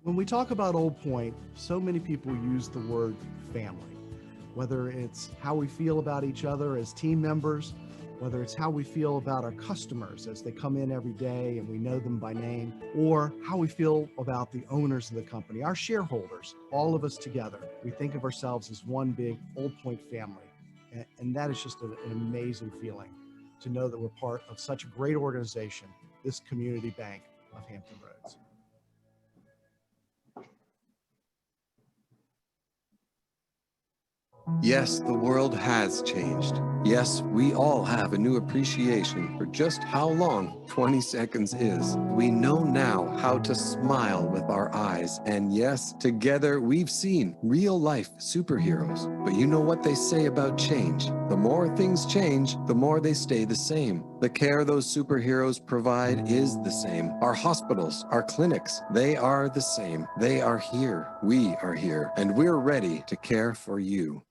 When we talk about Old Point, so many people use the word family, whether it's how we feel about each other as team members, whether it's how we feel about our customers as they come in every day and we know them by name, or how we feel about the owners of the company, our shareholders, all of us together. We think of ourselves as one big Old Point family. And that is just an amazing feeling to know that we're part of such a great organization, this community bank of Hampton Roads. Yes, the world has changed. Yes, we all have a new appreciation for just how long 20 seconds is. We know now how to smile with our eyes. And yes, together we've seen real-life superheroes. But you know what they say about change? The more things change, the more they stay the same. The care those superheroes provide is the same. Our hospitals, our clinics, they are the same. They are here. We are here. And we're ready to care for you.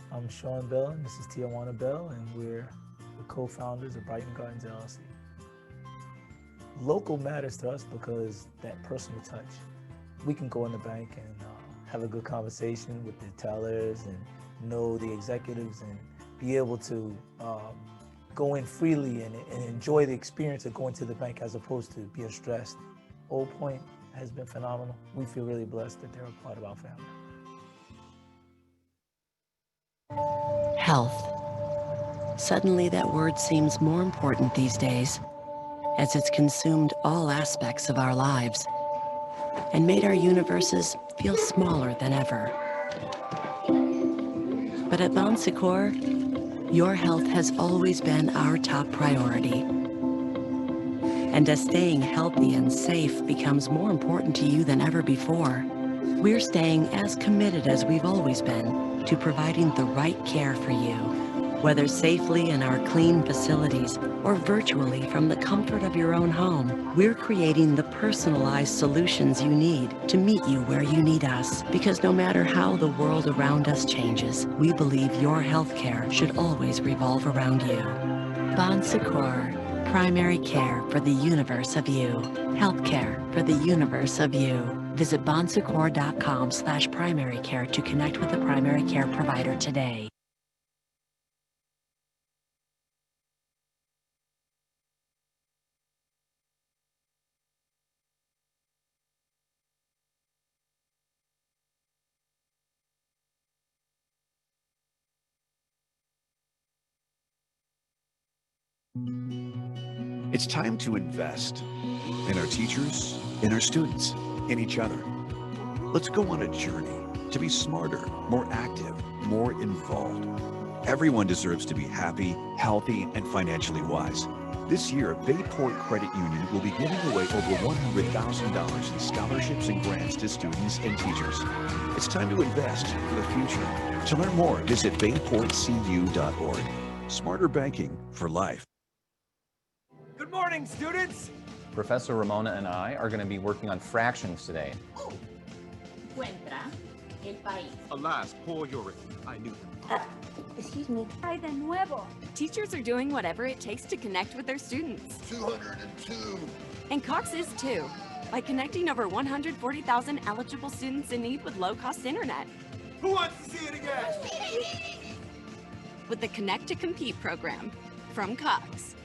I'm Sean Bell, and this is Tijuana Bell, and we're the co-founders of Brighton Gardens LLC. Local matters to us because that personal touch. We can go in the bank and have a good conversation with the tellers and know the executives and be able to go in freely and enjoy the experience of going to the bank as opposed to being stressed. Old Point has been phenomenal. We feel really blessed that they're a part of our family. Health. Suddenly that word seems more important these days, as it's consumed all aspects of our lives and made our universes feel smaller than ever. But at Bon Secours, your health has always been our top priority. And as staying healthy and safe becomes more important to you than ever before, we're staying as committed as we've always been to providing the right care for you, whether safely in our clean facilities or virtually from the comfort of your own home. We're creating the personalized solutions you need to meet you where you need us, because no matter how the world around us changes, we believe your healthcare should always revolve around you. Bon Secours, primary care for the universe of you. Healthcare for the universe of you. Visit bonsecours.com/primary care to connect with a primary care provider today. It's time to invest in our teachers, in our students, in each other. Let's go on a journey to be smarter, more active, more involved. Everyone deserves to be happy, healthy, and financially wise. This year, Bayport Credit Union will be giving away over $100,000 in scholarships and grants to students and teachers. It's time to invest for the future. To learn more, visit bayportcu.org. Smarter banking for life. Good morning, students! Professor Ramona and I are going to be working on fractions today. Oh, encuentra el país. Alas, poor Yuri. I knew them. Excuse me. Ay, de nuevo. Teachers are doing whatever it takes to connect with their students. 202. And Cox is too, by connecting over 140,000 eligible students in need with low-cost internet. Who wants to see it again? With the Connect to Compete program from Cox.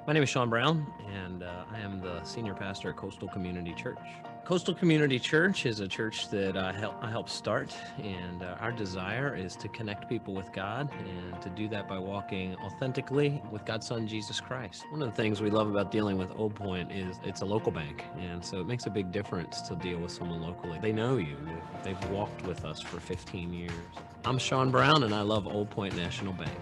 My name is Sean Brown, and I am the senior pastor at Coastal Community Church. Coastal Community Church is a church that I help start, and our desire is to connect people with God and to do that by walking authentically with God's Son, Jesus Christ. One of the things we love about dealing with Old Point is it's a local bank, and so it makes a big difference to deal with someone locally. They know you. They've walked with us for 15 years. I'm Sean Brown, and I love Old Point National Bank.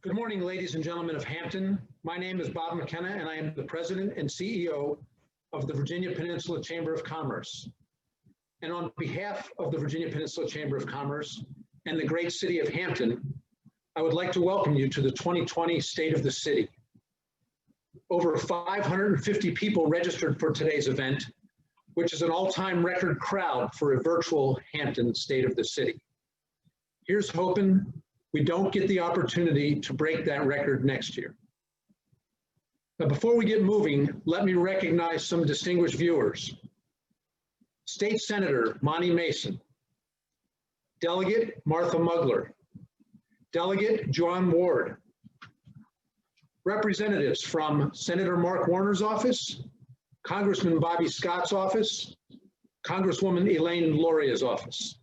Good morning, ladies and gentlemen of Hampton. My name is Bob McKenna, and I am the President and CEO of the Virginia Peninsula Chamber of Commerce. And on behalf of the Virginia Peninsula Chamber of Commerce and the great city of Hampton, I would like to welcome you to the 2020 State of the City. Over 550 people registered for today's event, which is an all-time record crowd for a virtual Hampton State of the City. Here's hoping we don't get the opportunity to break that record next year. Now, before we get moving, let me recognize some distinguished viewers. State Senator Monty Mason, Delegate Martha Mugler, Delegate John Ward, representatives from Senator Mark Warner's office, Congressman Bobby Scott's office, Congresswoman Elaine Loria's office.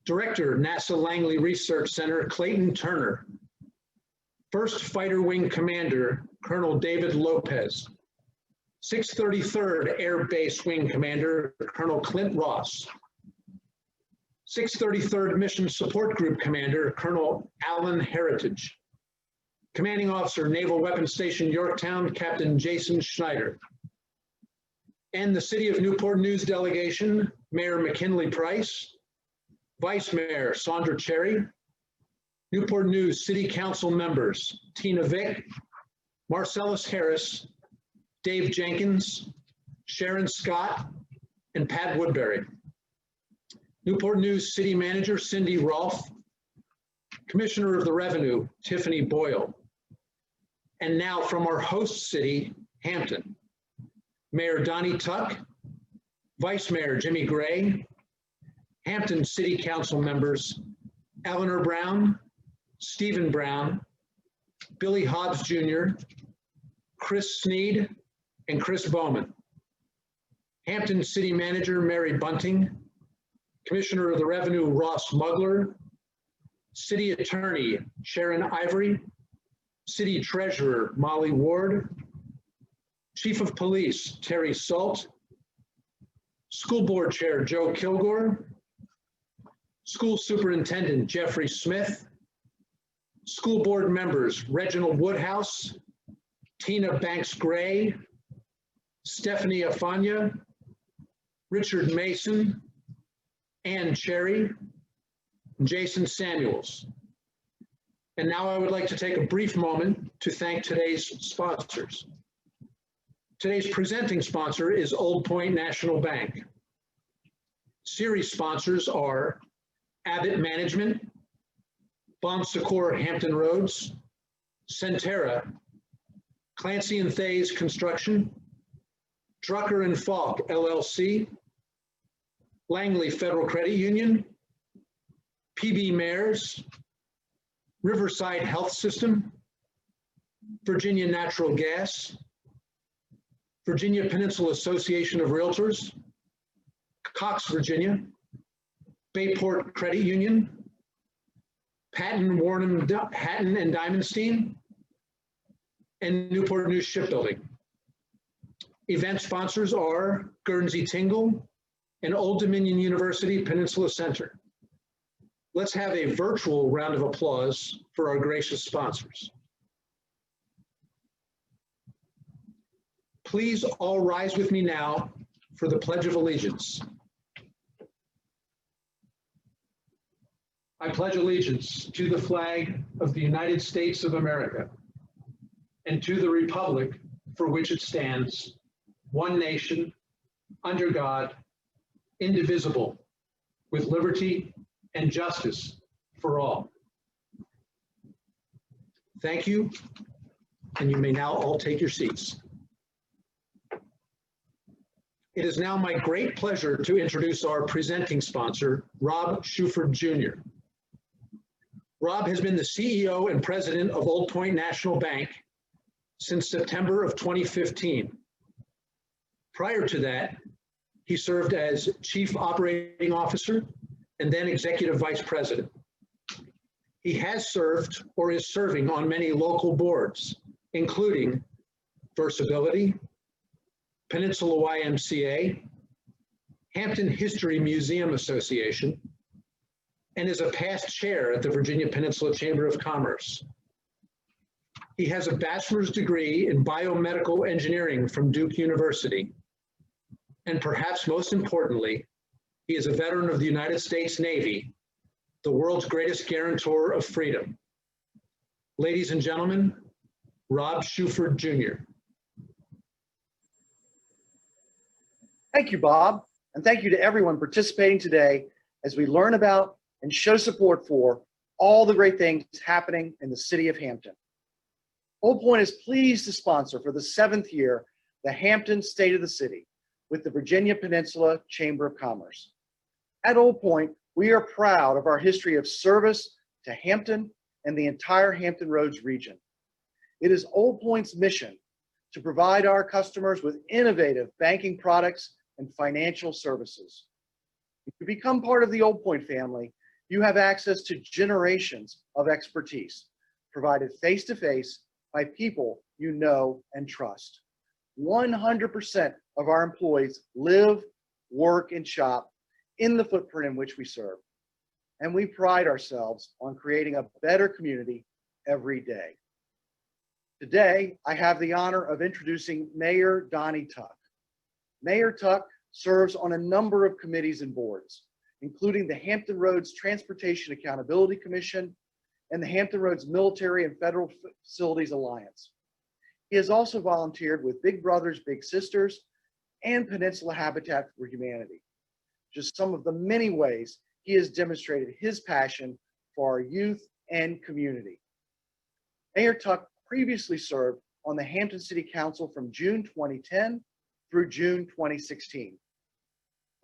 Director, NASA Langley Research Center, Clayton Turner. First Fighter Wing Commander, Colonel David Lopez. 633rd Air Base Wing Commander, Colonel Clint Ross. 633rd Mission Support Group Commander, Colonel Alan Heritage. Commanding Officer, Naval Weapons Station, Yorktown, Captain Jason Schneider. And the City of Newport News delegation, Mayor McKinley Price, Vice Mayor Sandra Cherry, Newport News City Council members Tina Vick, Marcellus Harris, Dave Jenkins, Sharon Scott, and Pat Woodbury. Newport News City Manager Cindy Rolfe, Commissioner of the Revenue Tiffany Boyle, and now from our host city, Hampton, Mayor Donnie Tuck, Vice Mayor Jimmy Gray, Hampton City Council members Eleanor Brown, Stephen Brown, Billy Hobbs Jr., Chris Sneed, and Chris Bowman. Hampton City Manager Mary Bunting, Commissioner of the Revenue Ross Mugler, City Attorney Sharon Ivory, City Treasurer Molly Ward, Chief of Police Terry Salt, School Board Chair Joe Kilgore, School Superintendent Jeffrey Smith, School Board members Reginald Woodhouse, Tina Banks Gray, Stephanie Afanya, Richard Mason, Ann Cherry, and Jason Samuels. And now I would like to take a brief moment to thank today's sponsors. Today's presenting sponsor is Old Point National Bank. Series sponsors are Abbott Management, Bon Secours Hampton Roads, Centera, Clancy and Thays Construction, Drucker and Falk LLC, Langley Federal Credit Union, PB Mayors, Riverside Health System, Virginia Natural Gas, Virginia Peninsula Association of Realtors, Cox, Virginia, Bayport Credit Union, Patton, Warren, Hatton and Diamondstein, and Newport News Shipbuilding. Event sponsors are Guernsey Tingle and Old Dominion University Peninsula Center. Let's have a virtual round of applause for our gracious sponsors. Please all rise with me now for the Pledge of Allegiance. I pledge allegiance to the flag of the United States of America and to the republic for which it stands, one nation, under God, indivisible, with liberty and justice for all. Thank you, and you may now all take your seats. It is now my great pleasure to introduce our presenting sponsor, Rob Shuford Jr. Rob has been the CEO and president of Old Point National Bank since September of 2015. Prior to that, he served as Chief Operating Officer and then Executive Vice President. He has served or is serving on many local boards, including Versability, Peninsula YMCA, Hampton History Museum Association, and is a past chair at the Virginia Peninsula Chamber of Commerce. He has a bachelor's degree in biomedical engineering from Duke University. And perhaps most importantly, he is a veteran of the United States Navy, the world's greatest guarantor of freedom. Ladies and gentlemen, Rob Shuford Jr. Thank you, Bob, and thank you to everyone participating today as we learn about and show support for all the great things happening in the city of Hampton. Old Point is pleased to sponsor for the 7th year the Hampton State of the City with the Virginia Peninsula Chamber of Commerce. At Old Point, we are proud of our history of service to Hampton and the entire Hampton Roads region. It is Old Point's mission to provide our customers with innovative banking products and financial services. If you become part of the Old Point family, you have access to generations of expertise provided face-to-face by people you know and trust. 100% of our employees live, work, and shop in the footprint in which we serve. And we pride ourselves on creating a better community every day. Today, I have the honor of introducing Mayor Donnie Tuck. Mayor Tuck serves on a number of committees and boards, including the Hampton Roads Transportation Accountability Commission and the Hampton Roads Military and Federal Facilities Alliance. He has also volunteered with Big Brothers Big Sisters and Peninsula Habitat for Humanity, just some of the many ways he has demonstrated his passion for our youth and community. Mayor Tuck previously served on the Hampton City Council from June 2010 through June 2016.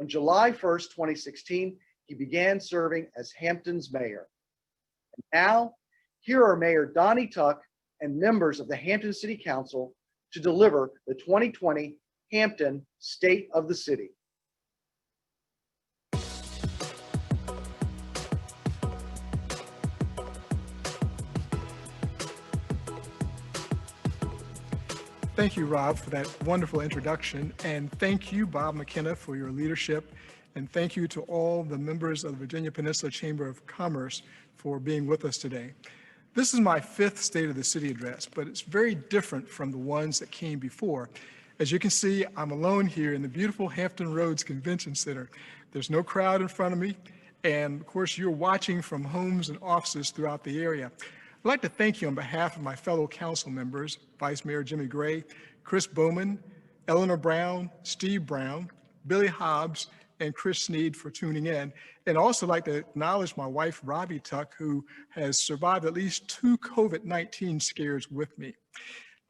On July 1st, 2016, he began serving as Hampton's mayor. And now, here are Mayor Donnie Tuck and members of the Hampton City Council to deliver the 2020 Hampton State of the City. Thank you, Rob, for that wonderful introduction. And thank you, Bob McKenna, for your leadership. And thank you to all the members of the Virginia Peninsula Chamber of Commerce for being with us today. This is my 5th State of the City address, but it's very different from the ones that came before. As you can see, I'm alone here in the beautiful Hampton Roads Convention Center. There's no crowd in front of me. And of course, you're watching from homes and offices throughout the area. I'd like to thank you on behalf of my fellow council members, Vice Mayor Jimmy Gray, Chris Bowman, Eleanor Brown, Steve Brown, Billy Hobbs, and Chris Sneed for tuning in. And also like to acknowledge my wife, Robbie Tuck, who has survived at least 2 COVID-19 scares with me.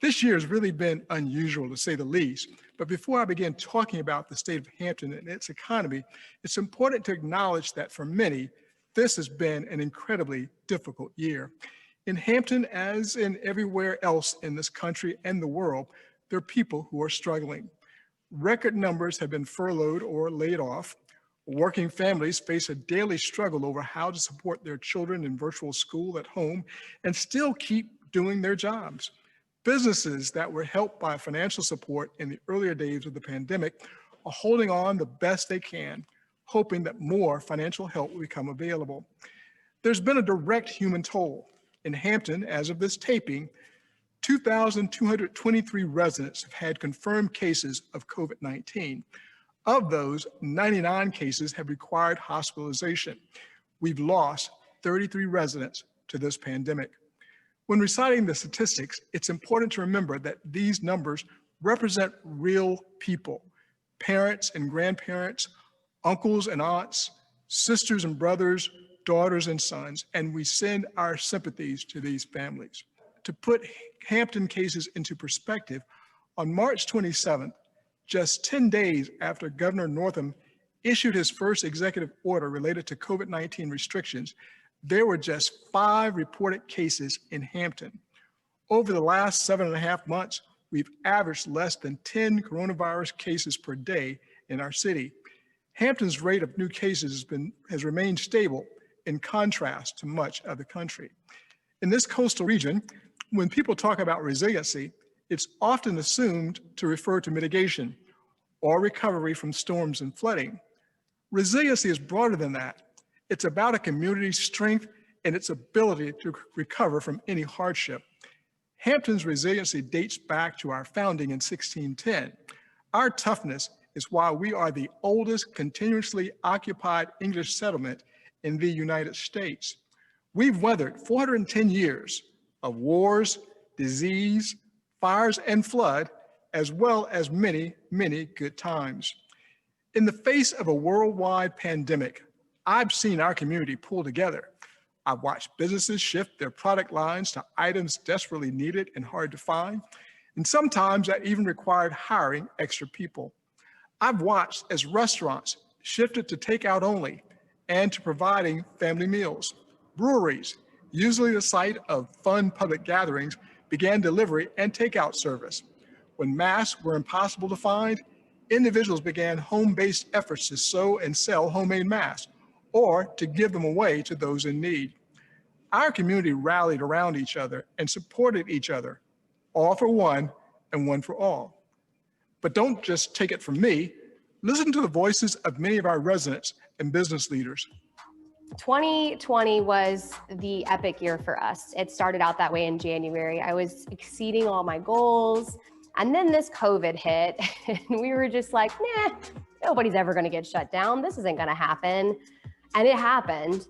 This year has really been unusual, to say the least. But before I begin talking about the state of Hampton and its economy, it's important to acknowledge that for many, this has been an incredibly difficult year. In Hampton, as in everywhere else in this country and the world, there are people who are struggling. Record numbers have been furloughed or laid off. Working families face a daily struggle over how to support their children in virtual school at home and still keep doing their jobs. Businesses that were helped by financial support in the earlier days of the pandemic are holding on the best they can, hoping that more financial help will become available. There's been a direct human toll. In Hampton, as of this taping, 2,223 residents have had confirmed cases of COVID-19. Of those, 99 cases have required hospitalization. We've lost 33 residents to this pandemic. When reciting the statistics, it's important to remember that these numbers represent real people, parents and grandparents, uncles and aunts, sisters and brothers, daughters and sons, and we send our sympathies to these families. To put Hampton cases into perspective, on March 27th, just 10 days after Governor Northam issued his first executive order related to COVID-19 restrictions, there were just 5 reported cases in Hampton. Over the last 7.5 months, we've averaged less than 10 coronavirus cases per day in our city. Hampton's rate of new cases has remained stable in contrast to much of the country. In this coastal region, when people talk about resiliency, it's often assumed to refer to mitigation or recovery from storms and flooding. Resiliency is broader than that. It's about a community's strength and its ability to recover from any hardship. Hampton's resiliency dates back to our founding in 1610. Our toughness is why we are the oldest continuously occupied English settlement in the United States. We've weathered 410 years of wars, disease, fires, and flood, as well as many, many good times. In the face of a worldwide pandemic, I've seen our community pull together. I've watched businesses shift their product lines to items desperately needed and hard to find, and sometimes that even required hiring extra people. I've watched as restaurants shifted to takeout only and to providing family meals. Breweries, usually the site of fun public gatherings, began delivery and takeout service. When masks were impossible to find, individuals began home-based efforts to sew and sell homemade masks or to give them away to those in need. Our community rallied around each other and supported each other, all for one and one for all. But don't just take it from me. Listen to the voices of many of our residents and business leaders. 2020 was the epic year for us. It started out that way in January. I was exceeding all my goals. And then this COVID hit and we were just like, nah, nobody's ever gonna get shut down. This isn't gonna happen. And it happened.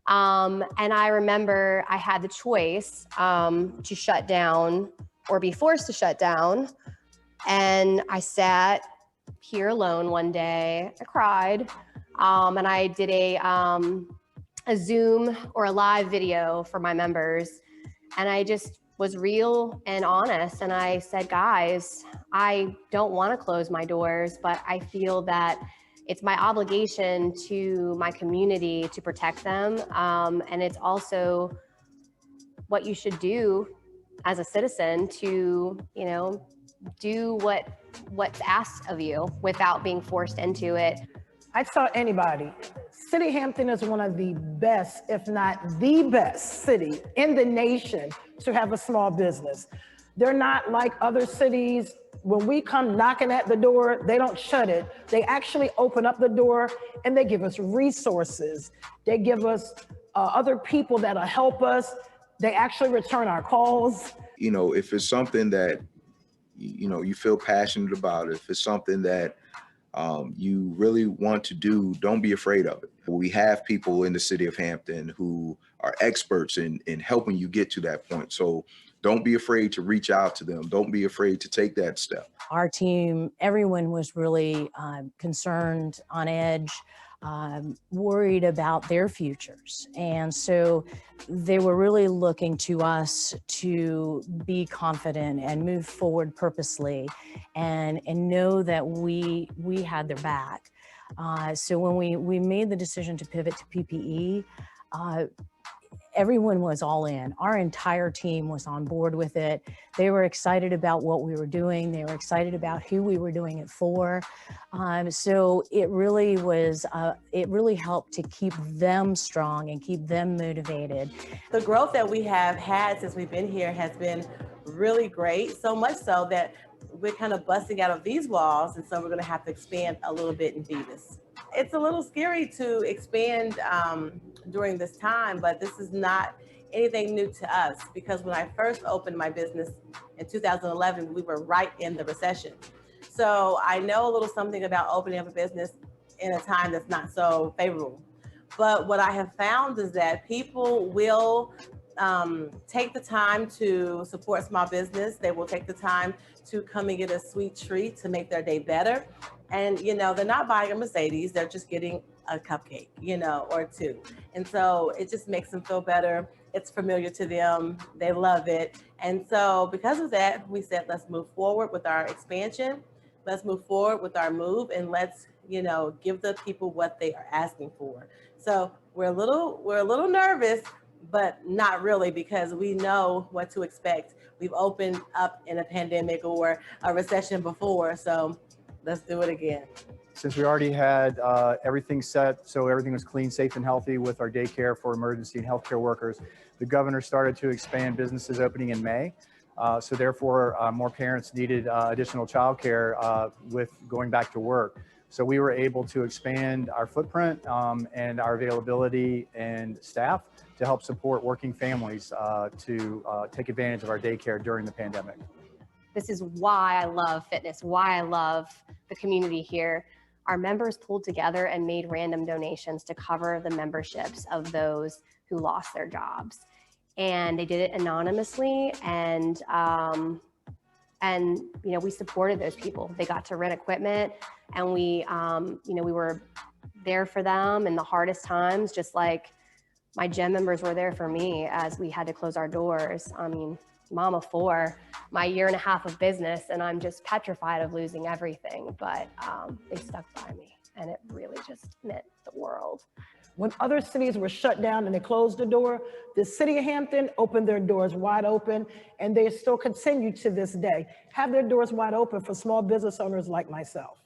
And I remember I had the choice to shut down or be forced to shut down. And I sat here alone one day, I cried, and I did a Zoom or a live video for my members. And I just was real and honest. And I said, guys, I don't want to close my doors, but I feel that it's my obligation to my community to protect them. And it's also what you should do as a citizen to, you know, do what's asked of you without being forced into it. I tell anybody, City Hampton is one of the best, if not the best city in the nation to have a small business. They're not like other cities. When we come knocking at the door, they don't shut it. They actually open up the door and they give us resources. They give us other people that'll help us. They actually return our calls. You know, if it's something that, you know, you feel passionate about, if it's something that you really want to do, don't be afraid of it. We have people in the city of Hampton who are experts in helping you get to that point. So don't be afraid to reach out to them. Don't be afraid to take that step. Our team, everyone was really concerned, on edge. worried about their futures. And so they were really looking to us to be confident and move forward purposely and know that we had their back. So when we made the decision to pivot to PPE, everyone was all in. Our entire team was on board with it. They were excited about what we were doing. They were excited about who we were doing it for. So it really was, it really helped to keep them strong and keep them motivated. The growth that we have had since we've been here has been really great, so much so that we're kind of busting out of these walls, and so we're going to have to expand a little bit in Beavis. It's a little scary to expand during this time, but this is not anything new to us, because when I first opened my business in 2011, we were right in the recession. So I know a little something about opening up a business in a time that's not so favorable. But what I have found is that people will take the time to support small business. They will take the time to come and get a sweet treat to make their day better. And, you know, they're not buying a Mercedes, they're just getting a cupcake, you know, or two. And so it just makes them feel better. It's familiar to them. They love it. And so because of that, we said, let's move forward with our expansion. Let's move forward with our move, and let's, you know, give the people what they are asking for. So we're a little nervous, but not really, because we know what to expect. We've opened up in a pandemic or a recession before, so let's do it again. Since we already had everything set, so everything was clean, safe, and healthy with our daycare for emergency and healthcare workers, the governor started to expand businesses opening in May. So therefore, more parents needed additional childcare with going back to work. So we were able to expand our footprint and our availability and staff to help support working families to take advantage of our daycare during the pandemic. This is why I love fitness, why I love the community here. Our members pulled together and made random donations to cover the memberships of those who lost their jobs. And they did it anonymously, and you know, we supported those people. They got to rent equipment, and we you know, we were there for them in the hardest times, just like my gym members were there for me as we had to close our doors. I mean, mom of four, my 1.5 years of business, and I'm just petrified of losing everything, but they stuck by me, and it really just meant the world. When other cities were shut down and they closed the door, the city of Hampton opened their doors wide open, and they still continue to this day, have their doors wide open for small business owners like myself.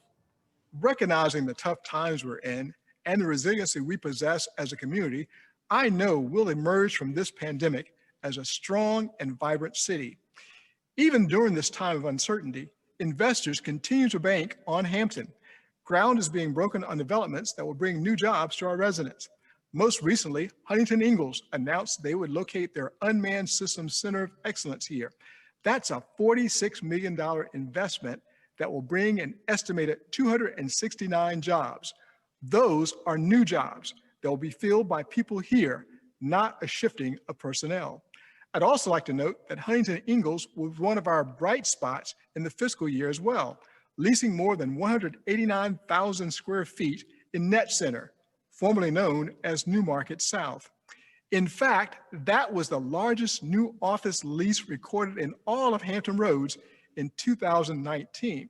Recognizing the tough times we're in and the resiliency we possess as a community, I know we'll emerge from this pandemic as a strong and vibrant city. Even during this time of uncertainty, investors continue to bank on Hampton. Ground is being broken on developments that will bring new jobs to our residents. Most recently, Huntington Ingalls announced they would locate their Unmanned Systems Center of Excellence here. That's a $46 million investment that will bring an estimated 269 jobs. Those are new jobs that will be filled by people here, not a shifting of personnel. I'd also like to note that Huntington Ingalls was one of our bright spots in the fiscal year as well, leasing more than 189,000 square feet in Net Center, formerly known as Newmarket South. In fact, that was the largest new office lease recorded in all of Hampton Roads in 2019.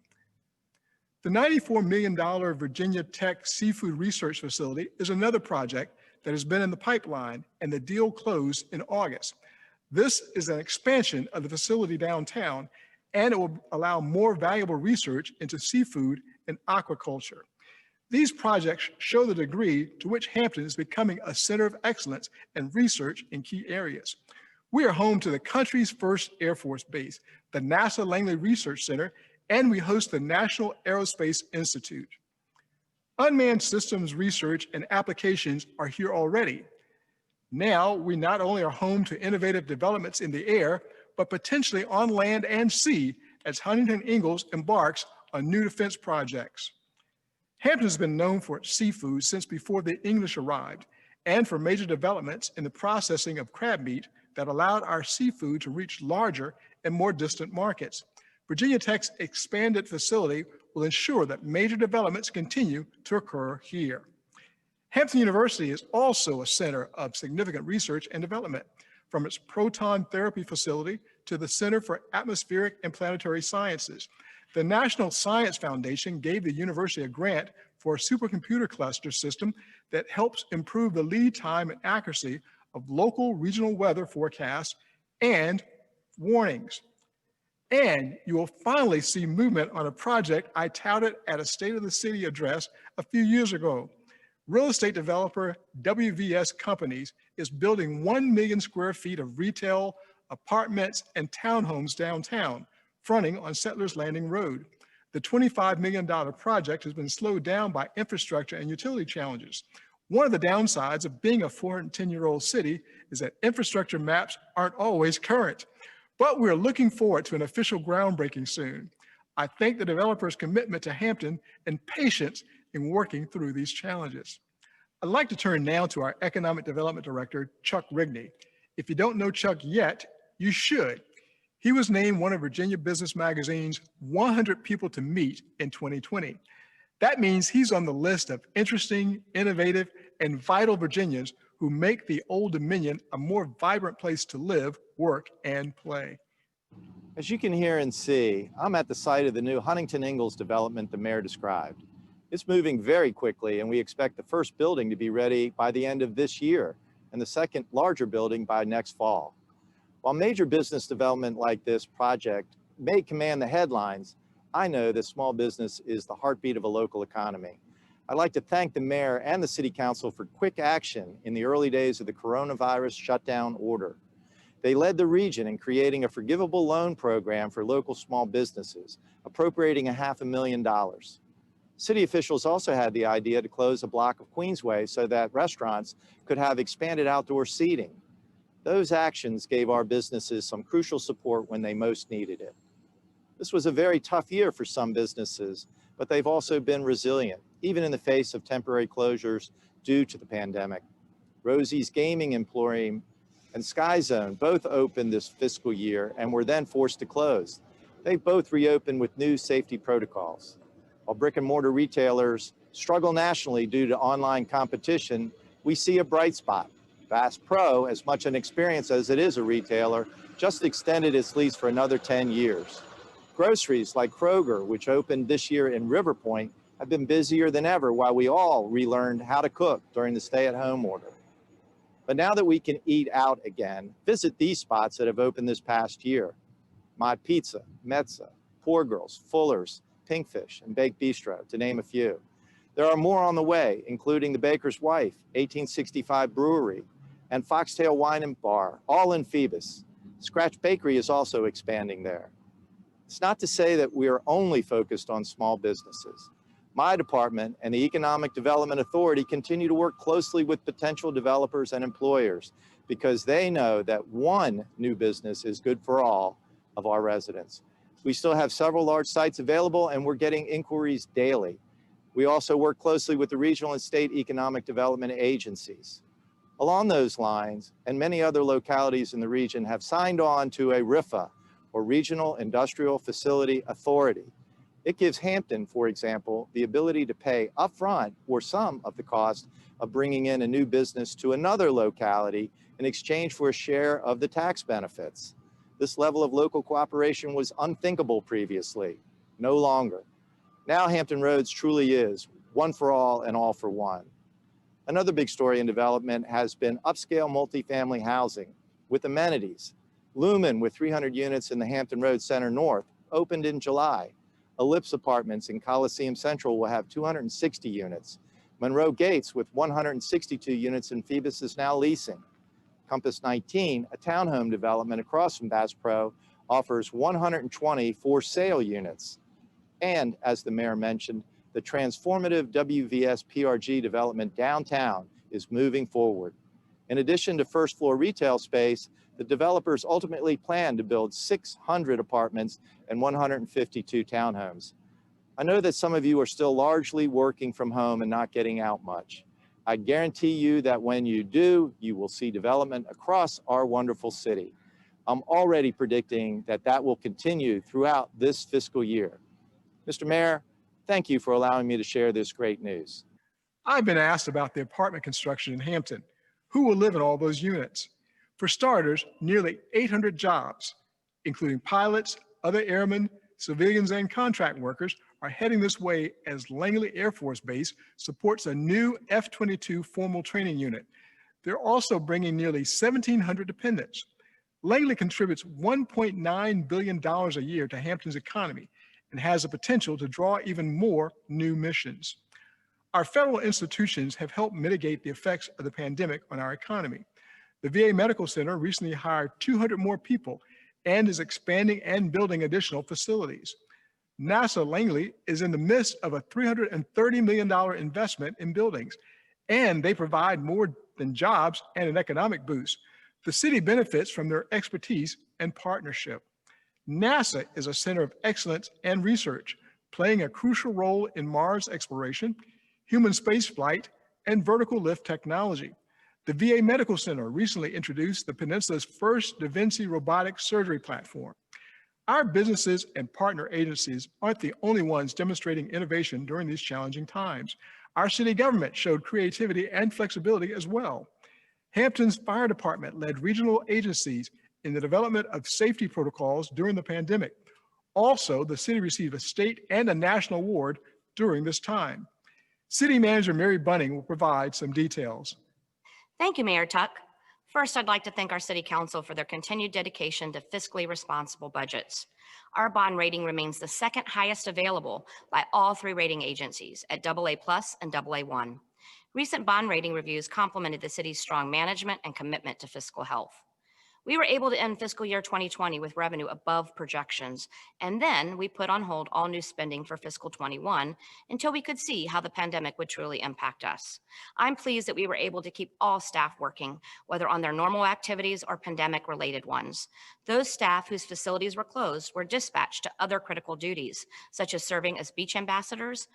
The $94 million Virginia Tech Seafood Research Facility is another project that has been in the pipeline, and the deal closed in August. This is an expansion of the facility downtown, and it will allow more valuable research into seafood and aquaculture. These projects show the degree to which Hampton is becoming a center of excellence and research in key areas. We are home to the country's first Air Force base, the NASA Langley Research Center, and we host the National Aerospace Institute. Unmanned systems research and applications are here already. Now, we not only are home to innovative developments in the air, but potentially on land and sea as Huntington Ingalls embarks on new defense projects. Hampton has been known for its seafood since before the English arrived, and for major developments in the processing of crab meat that allowed our seafood to reach larger and more distant markets. Virginia Tech's expanded facility will ensure that major developments continue to occur here. Hampton University is also a center of significant research and development, from its proton therapy facility to the Center for Atmospheric and Planetary Sciences. The National Science Foundation gave the university a grant for a supercomputer cluster system that helps improve the lead time and accuracy of local regional weather forecasts and warnings. And you will finally see movement on a project I touted at a State of the City address a few years ago. Real estate developer WVS Companies is building 1 million square feet of retail, apartments, and townhomes downtown, fronting on Settlers Landing Road. The $25 million project has been slowed down by infrastructure and utility challenges. One of the downsides of being a 410-year-old city is that infrastructure maps aren't always current. But we're looking forward to an official groundbreaking soon. I thank the developer's commitment to Hampton and patience in working through these challenges. I'd like to turn now to our Economic Development Director, Chuck Rigney. If you don't know Chuck yet, you should. He was named one of Virginia Business Magazine's 100 People to Meet in 2020. That means he's on the list of interesting, innovative, and vital Virginians who make the Old Dominion a more vibrant place to live, work, and play. As you can hear and see, I'm at the site of the new Huntington Ingalls development the mayor described. It's moving very quickly, and we expect the first building to be ready by the end of this year and the second larger building by next fall. While major business development like this project may command the headlines, I know that small business is the heartbeat of a local economy. I'd like to thank the mayor and the city council for quick action in the early days of the coronavirus shutdown order. They led the region in creating a forgivable loan program for local small businesses, appropriating $500,000. City officials also had the idea to close a block of Queensway so that restaurants could have expanded outdoor seating. Those actions gave our businesses some crucial support when they most needed it. This was a very tough year for some businesses, but they've also been resilient, even in the face of temporary closures due to the pandemic. Rosie's Gaming Emporium and Sky Zone both opened this fiscal year and were then forced to close. They both reopened with new safety protocols. While brick and mortar retailers struggle nationally due to online competition, we see a bright spot. Bass Pro, as much an experience as it is a retailer, just extended its lease for another 10 years. Groceries like Kroger, which opened this year in River Point, have been busier than ever while we all relearned how to cook during the stay-at-home order. But now that we can eat out again, visit these spots that have opened this past year. Mod Pizza, Metza, Poor Girls, Fuller's, Pinkfish, and Baked Bistro, to name a few. There are more on the way, including the Baker's Wife, 1865 Brewery, and Foxtail Wine and Bar, all in Phoebus. Scratch Bakery is also expanding there. It's not to say that we are only focused on small businesses. My department and the Economic Development Authority continue to work closely with potential developers and employers because they know that one new business is good for all of our residents. We still have several large sites available and we're getting inquiries daily. We also work closely with the regional and state economic development agencies. Along those lines, and many other localities in the region have signed on to a RIFA, or Regional Industrial Facility Authority. It gives Hampton, for example, the ability to pay upfront or some of the cost of bringing in a new business to another locality in exchange for a share of the tax benefits. This level of local cooperation was unthinkable previously, no longer. Now Hampton Roads truly is one for all and all for one. Another big story in development has been upscale multifamily housing with amenities. Lumen, with 300 units in the Hampton Roads Center North, opened in July. Ellipse Apartments in Coliseum Central will have 260 units. Monroe Gates, with 162 units in Phoebus, is now leasing. Compass 19, a townhome development across from Bass Pro, offers 120 for-sale units. And, as the mayor mentioned, the transformative WVS PRG development downtown is moving forward. In addition to first-floor retail space, the developers ultimately plan to build 600 apartments and 152 townhomes. I know that some of you are still largely working from home and not getting out much. I guarantee you that when you do, you will see development across our wonderful city. I'm already predicting that that will continue throughout this fiscal year. Mr. Mayor, thank you for allowing me to share this great news. I've been asked about the apartment construction in Hampton. Who will live in all those units? For starters, nearly 800 jobs, including pilots, other airmen, civilians, and contract workers, are heading this way as Langley Air Force Base supports a new F-22 formal training unit. They're also bringing nearly 1,700 dependents. Langley contributes $1.9 billion a year to Hampton's economy and has the potential to draw even more new missions. Our federal institutions have helped mitigate the effects of the pandemic on our economy. The VA Medical Center recently hired 200 more people and is expanding and building additional facilities. NASA Langley is in the midst of a $330 million investment in buildings, and they provide more than jobs and an economic boost. The city benefits from their expertise and partnership. NASA is a center of excellence and research, playing a crucial role in Mars exploration, human spaceflight, and vertical lift technology. The VA Medical Center recently introduced the peninsula's first Da Vinci robotic surgery platform. Our businesses and partner agencies aren't the only ones demonstrating innovation during these challenging times. Our city government showed creativity and flexibility as well. Hampton's fire department led regional agencies in the development of safety protocols during the pandemic. Also, the city received a state and a national award during this time. City Manager Mary Bunning will provide some details. Thank you, Mayor Tuck. First, I'd like to thank our City Council for their continued dedication to fiscally responsible budgets. Our bond rating remains the second highest available by all three rating agencies at AA+ and AA1. Recent bond rating reviews complemented the city's strong management and commitment to fiscal health. We were able to end fiscal year 2020 with revenue above projections, and then we put on hold all new spending for fiscal 21 until we could see how the pandemic would truly impact us. I'm pleased that we were able to keep all staff working, whether on their normal activities or pandemic-related ones. Those staff whose facilities were closed were dispatched to other critical duties, such as serving as beach ambassadors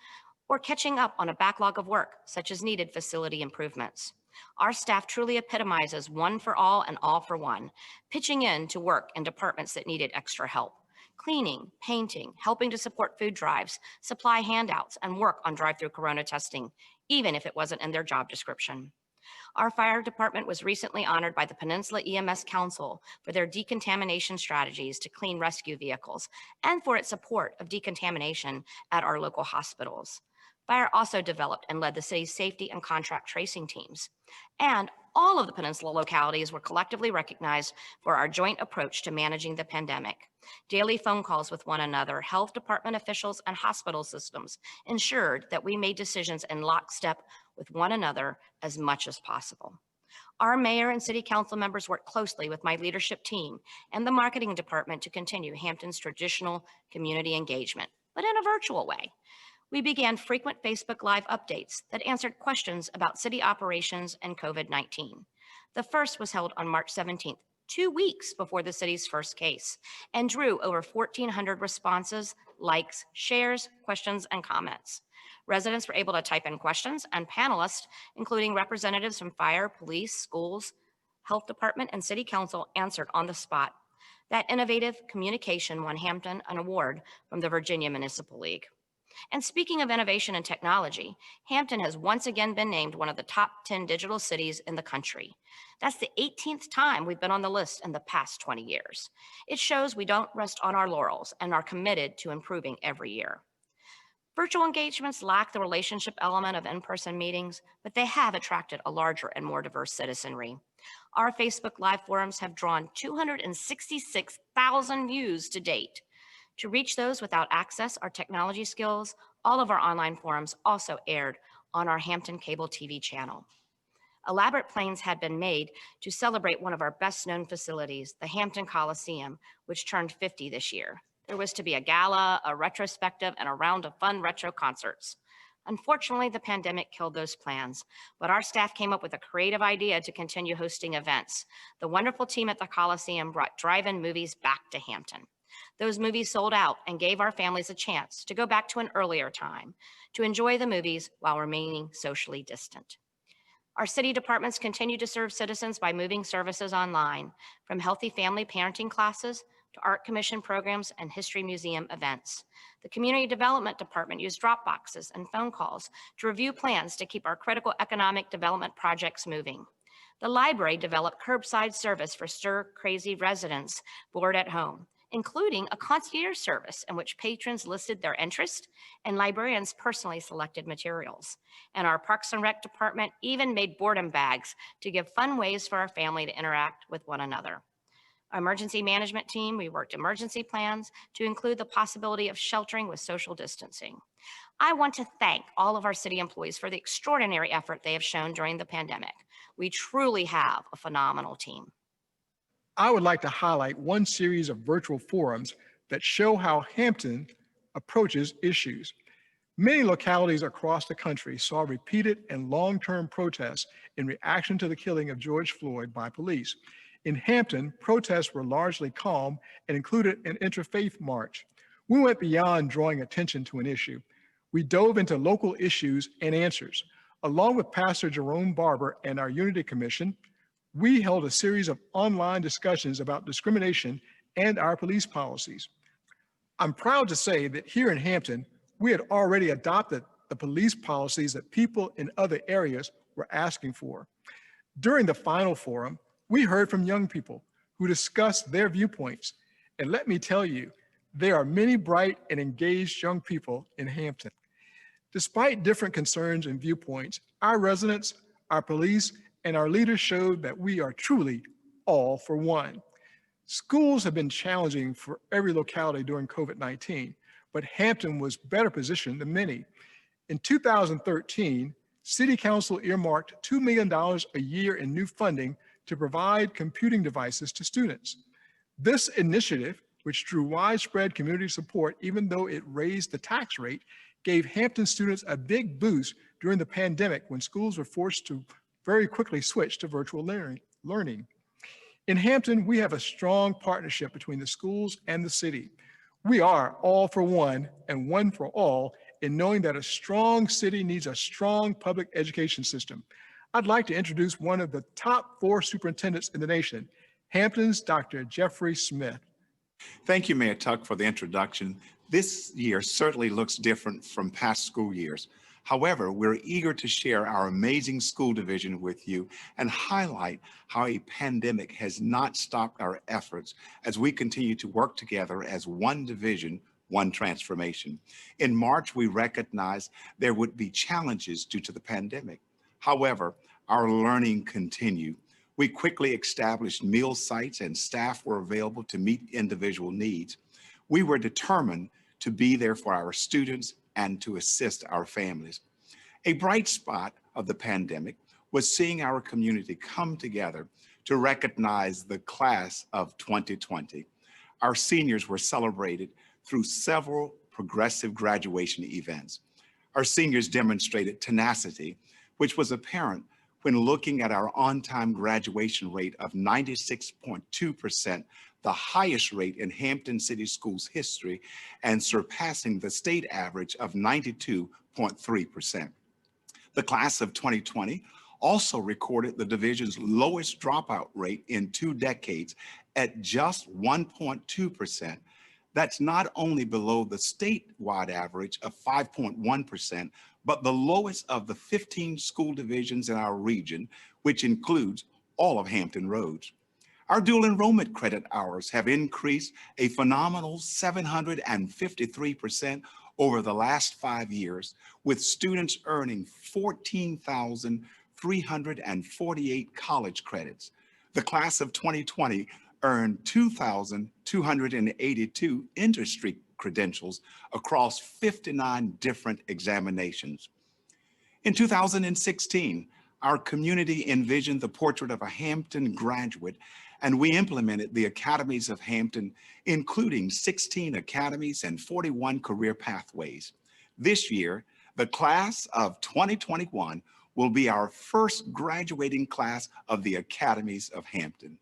or catching up on a backlog of work, such as needed facility improvements. Our staff truly epitomizes one for all and all for one, pitching in to work in departments that needed extra help. Cleaning, painting, helping to support food drives, supply handouts, and work on drive-through corona testing, even if it wasn't in their job description. Our fire department was recently honored by the Peninsula EMS Council for their decontamination strategies to clean rescue vehicles and for its support of decontamination at our local hospitals. Fire also developed and led the city's safety and contract tracing teams. And all of the Peninsula localities were collectively recognized for our joint approach to managing the pandemic. Daily phone calls with one another, health department officials, and hospital systems ensured that we made decisions in lockstep with one another as much as possible. Our mayor and city council members worked closely with my leadership team and the marketing department to continue Hampton's traditional community engagement, but in a virtual way. We began frequent Facebook Live updates that answered questions about city operations and COVID-19. The first was held on March 17th, 2 weeks before the city's first case, and drew over 1,400 responses, likes, shares, questions, and comments. Residents were able to type in questions, and panelists, including representatives from fire, police, schools, health department, and city council, answered on the spot. That innovative communication won Hampton an award from the Virginia Municipal League. And speaking of innovation and technology, Hampton has once again been named one of the top 10 digital cities in the country. That's the 18th time we've been on the list in the past 20 years. It shows we don't rest on our laurels and are committed to improving every year. Virtual engagements lack the relationship element of in-person meetings, but they have attracted a larger and more diverse citizenry. Our Facebook Live forums have drawn 266,000 views to date. To reach those without access or technology skills, all of our online forums also aired on our Hampton cable TV channel. Elaborate plans had been made to celebrate one of our best-known facilities, the Hampton Coliseum, which turned 50 this year. There was to be a gala, a retrospective, and a round of fun retro concerts. Unfortunately, the pandemic killed those plans, but our staff came up with a creative idea to continue hosting events. The wonderful team at the Coliseum brought drive-in movies back to Hampton. Those movies sold out and gave our families a chance to go back to an earlier time, to enjoy the movies while remaining socially distant. Our city departments continue to serve citizens by moving services online, from healthy family parenting classes to art commission programs and history museum events. The Community Development Department used drop boxes and phone calls to review plans to keep our critical economic development projects moving. The library developed curbside service for stir-crazy residents bored at home, including a concierge service in which patrons listed their interest and librarians personally selected materials. And our Parks and Rec department even made boredom bags to give fun ways for our family to interact with one another. Our emergency management team, we worked emergency plans to include the possibility of sheltering with social distancing. I want to thank all of our city employees for the extraordinary effort they have shown during the pandemic. We truly have a phenomenal team. I would like to highlight one series of virtual forums that show how Hampton approaches issues. Many localities across the country saw repeated and long-term protests in reaction to the killing of George Floyd by police. In Hampton, protests were largely calm and included an interfaith march. We went beyond drawing attention to an issue. We dove into local issues and answers. Along with Pastor Jerome Barber and our Unity Commission, we held a series of online discussions about discrimination and our police policies. I'm proud to say that here in Hampton, we had already adopted the police policies that people in other areas were asking for. During the final forum, we heard from young people who discussed their viewpoints. And let me tell you, there are many bright and engaged young people in Hampton. Despite different concerns and viewpoints, our residents, our police, and our leaders showed that we are truly all for one. Schools have been challenging for every locality during COVID-19, but Hampton was better positioned than many. In 2013, City Council earmarked $2 million a year in new funding to provide computing devices to students. This initiative, which drew widespread community support even though it raised the tax rate, gave Hampton students a big boost during the pandemic when schools were forced to very quickly switch to virtual learning. In Hampton, we have a strong partnership between the schools and the city. We are all for one and one for all in knowing that a strong city needs a strong public education system. I'd like to introduce one of the top 4 superintendents in the nation, Hampton's Dr. Jeffrey Smith. Thank you, Mayor Tuck, for the introduction. This year certainly looks different from past school years. However, we're eager to share our amazing school division with you and highlight how a pandemic has not stopped our efforts as we continue to work together as one division, one transformation. In March, we recognized there would be challenges due to the pandemic. However, our learning continued. We quickly established meal sites and staff were available to meet individual needs. We were determined to be there for our students and to assist our families. A bright spot of the pandemic was seeing our community come together to recognize the class of 2020. Our seniors were celebrated through several progressive graduation events. Our seniors demonstrated tenacity, which was apparent when looking at our on-time graduation rate of 96.2%, the highest rate in Hampton City Schools history, and surpassing the state average of 92.3%. The class of 2020 also recorded the division's lowest dropout rate in 2 decades at just 1.2%. That's not only below the statewide average of 5.1%, but the lowest of the 15 school divisions in our region, which includes all of Hampton Roads. Our dual enrollment credit hours have increased a phenomenal 753% over the last 5 years, with students earning 14,348 college credits. The class of 2020 earned 2,282 industry credentials across 59 different examinations. In 2016, our community envisioned the portrait of a Hampton graduate, and we implemented the Academies of Hampton, including 16 academies and 41 career pathways. This year, the class of 2021 will be our first graduating class of the Academies of Hampton.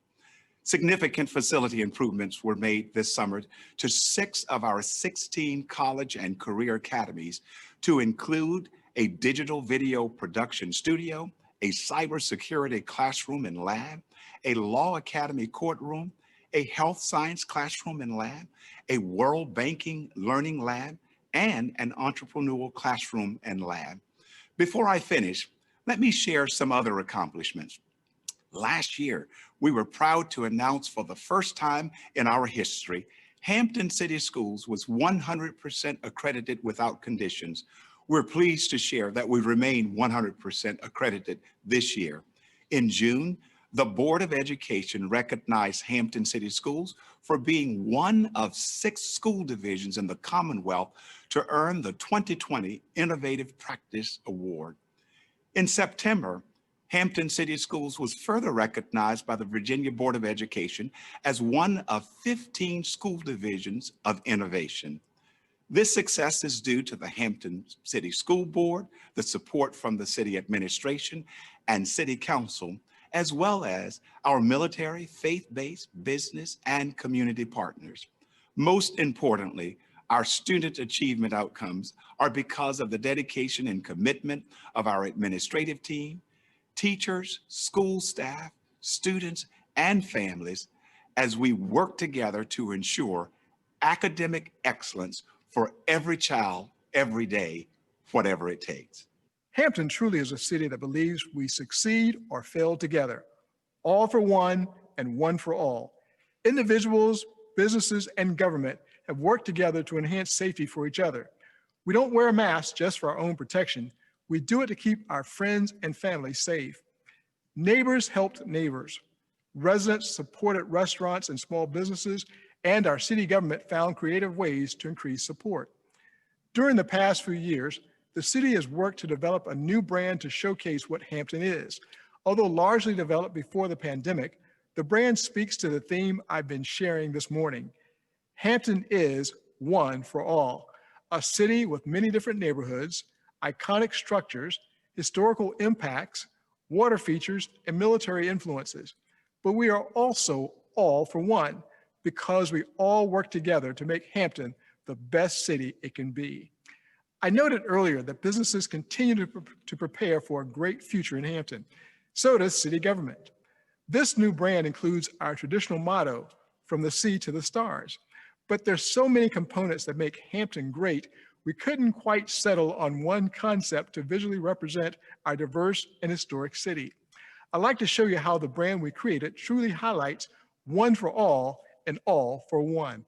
Significant facility improvements were made this summer to 6 of our 16 college and career academies to include a digital video production studio, a cybersecurity classroom and lab, a law academy courtroom, a health science classroom and lab, a world banking learning lab, and an entrepreneurial classroom and lab. Before I finish, let me share some other accomplishments. Last year, we were proud to announce for the first time in our history, Hampton City Schools was 100% accredited without conditions. We're pleased to share that we remain 100% accredited this year. In June, the Board of Education recognized Hampton City Schools for being one of 6 school divisions in the Commonwealth to earn the 2020 Innovative Practice Award. In September, Hampton City Schools was further recognized by the Virginia Board of Education as one of 15 school divisions of innovation. This success is due to the Hampton City School Board, the support from the city administration and city council, as well as our military, faith-based, business, and community partners. Most importantly, our student achievement outcomes are because of the dedication and commitment of our administrative team, teachers, school staff, students, and families as we work together to ensure academic excellence for every child, every day, whatever it takes. Hampton truly is a city that believes we succeed or fail together, all for one and one for all. Individuals, businesses, and government have worked together to enhance safety for each other. We don't wear a mask just for our own protection. We do it to keep our friends and families safe. Neighbors helped neighbors. Residents supported restaurants and small businesses, and our city government found creative ways to increase support. During the past few years, the city has worked to develop a new brand to showcase what Hampton is. Although largely developed before the pandemic, the brand speaks to the theme I've been sharing this morning. Hampton is one for all, a city with many different neighborhoods, iconic structures, historical impacts, water features, and military influences. But we are also all for one because we all work together to make Hampton the best city it can be. I noted earlier that businesses continue to prepare for a great future in Hampton. So does city government. This new brand includes our traditional motto, from the sea to the stars. But there's so many components that make Hampton great, we couldn't quite settle on one concept to visually represent our diverse and historic city. I'd like to show you how the brand we created truly highlights one for all and all for one.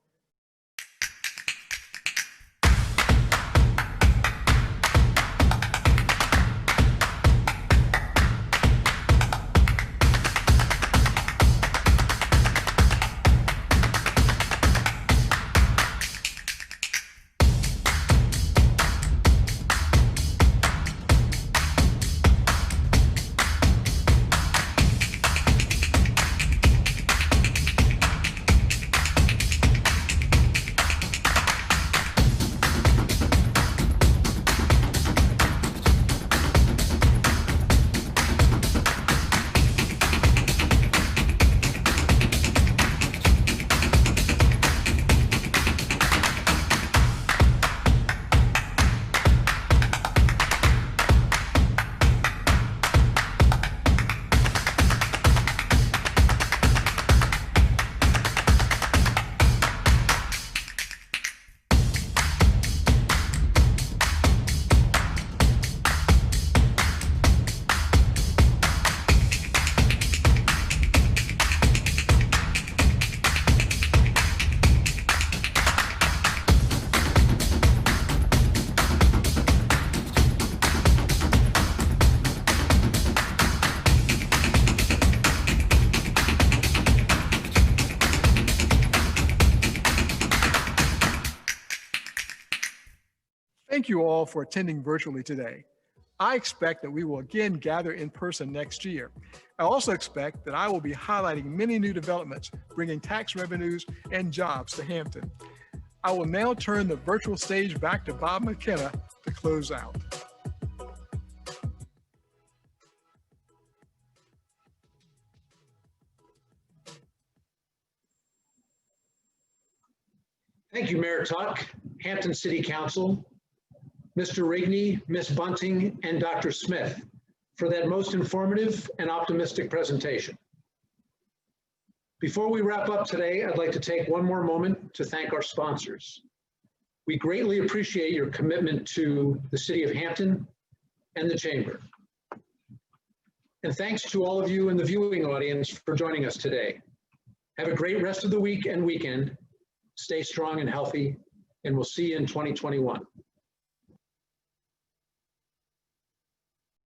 Thank you all for attending virtually today. I expect that we will again gather in person next year. I also expect that I will be highlighting many new developments, bringing tax revenues and jobs to Hampton. I will now turn the virtual stage back to Bob McKenna to close out. Thank you, Mayor Tuck, Hampton City Council, Mr. Rigney, Ms. Bunting, and Dr. Smith for that most informative and optimistic presentation. Before we wrap up today, I'd like to take one more moment to thank our sponsors. We greatly appreciate your commitment to the City of Hampton and the Chamber. And thanks to all of you in the viewing audience for joining us today. Have a great rest of the week and weekend. Stay strong and healthy, and we'll see you in 2021.